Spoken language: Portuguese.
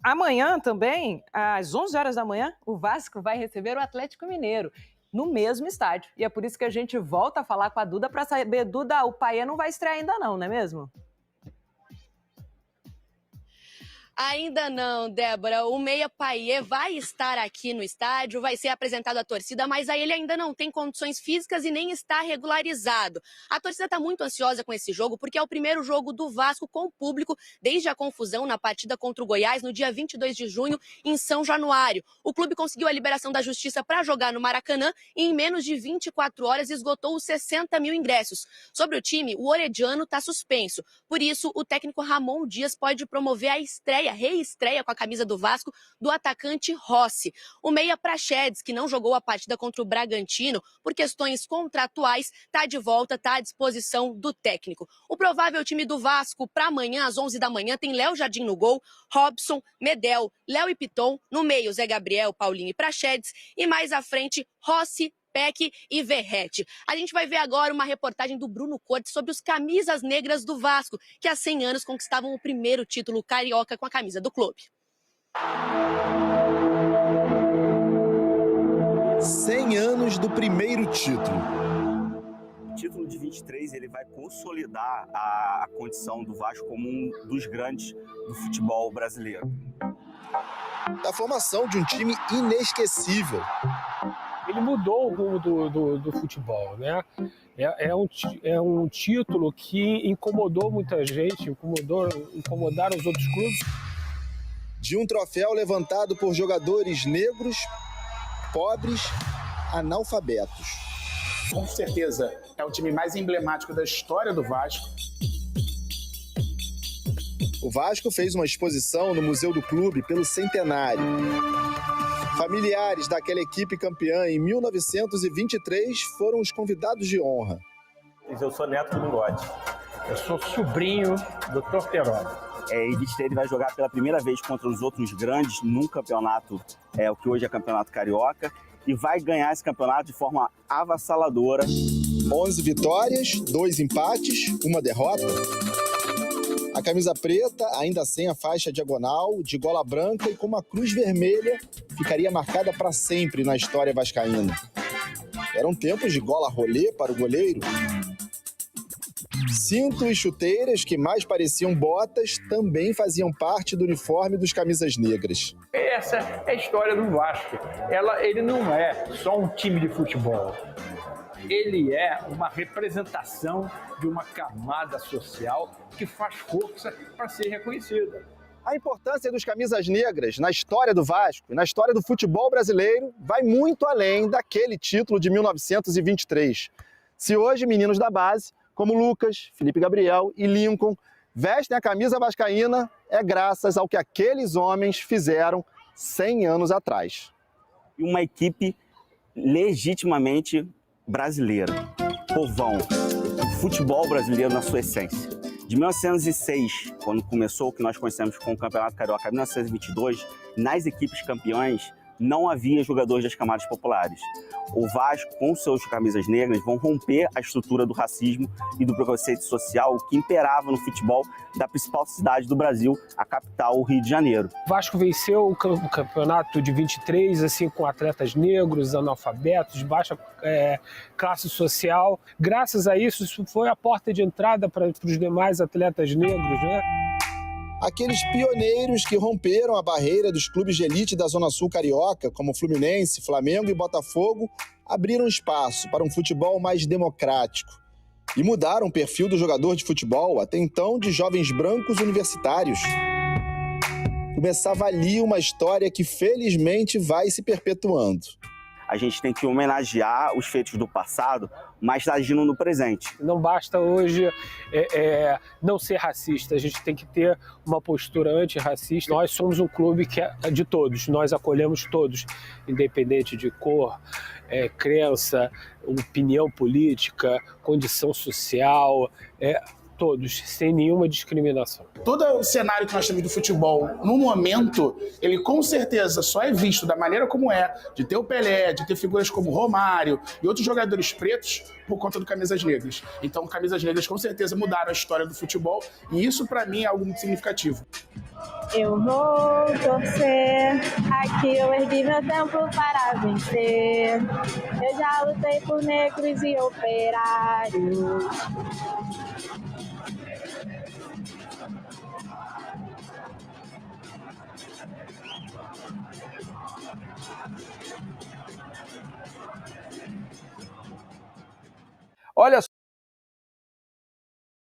Amanhã também, às 11 horas da manhã, o Vasco vai receber o Atlético Mineiro no mesmo estádio. E é por isso que a gente volta a falar com a Duda para saber, Duda, o Payet não vai estrear ainda não é mesmo? Ainda não, Débora. O Meia Payet vai estar aqui no estádio, vai ser apresentado à torcida, mas aí ele ainda não tem condições físicas e nem está regularizado. A torcida está muito ansiosa com esse jogo, porque é o primeiro jogo do Vasco com o público desde a confusão na partida contra o Goiás no dia 22 de junho, em São Januário. O clube conseguiu a liberação da justiça para jogar no Maracanã e em menos de 24 horas esgotou os 60 mil ingressos. Sobre o time, o Orediano está suspenso. Por isso, o técnico Ramon Dias pode promover a reestreia com a camisa do Vasco do atacante Rossi. O meia Praxedes, que não jogou a partida contra o Bragantino por questões contratuais, está de volta, está à disposição do técnico. O provável time do Vasco para amanhã, às 11 da manhã, tem Léo Jardim no gol, Robson, Medel, Léo e Piton, no meio Zé Gabriel, Paulinho e Praxedes, e mais à frente, Rossi, Peck e Verrete. A gente vai ver agora uma reportagem do Bruno Cortes sobre os camisas negras do Vasco, que há 100 anos conquistavam o primeiro título carioca com a camisa do clube. 100 anos do primeiro título. O título de 23 ele vai consolidar a condição do Vasco como um dos grandes do futebol brasileiro. Da formação de um time inesquecível. Ele mudou o rumo do futebol, né? É um título que incomodou muita gente, incomodaram os outros clubes. De um troféu levantado por jogadores negros, pobres, analfabetos. Com certeza é o time mais emblemático da história do Vasco. O Vasco fez uma exposição no Museu do Clube pelo centenário. Familiares daquela equipe campeã em 1923 foram os convidados de honra. Eu sou neto do Bigode. Eu sou sobrinho do Torterone. Em 23 ele vai jogar pela primeira vez contra os outros grandes num campeonato, o que hoje é campeonato carioca, e vai ganhar esse campeonato de forma avassaladora. 11 vitórias, 2 empates, 1 derrota. A camisa preta, ainda sem a faixa diagonal, de gola branca e com uma cruz vermelha, ficaria marcada para sempre na história vascaína. Eram tempos de gola rolê para o goleiro. Cinto e chuteiras, que mais pareciam botas, também faziam parte do uniforme dos camisas negras. Essa é a história do Vasco. Ele não é só um time de futebol. Ele é uma representação de uma camada social que faz força para ser reconhecida. A importância dos camisas negras na história do Vasco e na história do futebol brasileiro vai muito além daquele título de 1923. Se hoje meninos da base, como Lucas, Felipe Gabriel e Lincoln, vestem a camisa vascaína, é graças ao que aqueles homens fizeram 100 anos atrás. E uma equipe legitimamente brasileira, povão, o futebol brasileiro na sua essência. De 1906, quando começou o que nós conhecemos como Campeonato Carioca, 1922, nas equipes campeãs não havia jogadores das camadas populares. O Vasco, com suas camisas negras, vão romper a estrutura do racismo e do preconceito social que imperava no futebol da principal cidade do Brasil, a capital, o Rio de Janeiro. O Vasco venceu o campeonato de 23, assim, com atletas negros, analfabetos, de baixa classe social. Graças a isso foi a porta de entrada para os demais atletas negros, né? Aqueles pioneiros que romperam a barreira dos clubes de elite da Zona Sul carioca, como Fluminense, Flamengo e Botafogo, abriram espaço para um futebol mais democrático e mudaram o perfil do jogador de futebol, até então de jovens brancos universitários. Começava ali uma história que felizmente vai se perpetuando. A gente tem que homenagear os feitos do passado, mas agindo no presente. Não basta hoje não ser racista, a gente tem que ter uma postura antirracista. Nós somos um clube que é de todos, nós acolhemos todos, independente de cor, crença, opinião política, condição social. todos, sem nenhuma discriminação. Todo o cenário que nós temos do futebol, no momento, ele com certeza só é visto da maneira como é, de ter o Pelé, de ter figuras como Romário e outros jogadores pretos, por conta do Camisas Negras. Então, Camisas Negras com certeza mudaram a história do futebol e isso, para mim, é algo muito significativo. Eu vou torcer, aqui eu ergui meu tempo para vencer. Eu já lutei por negros e operários. Olha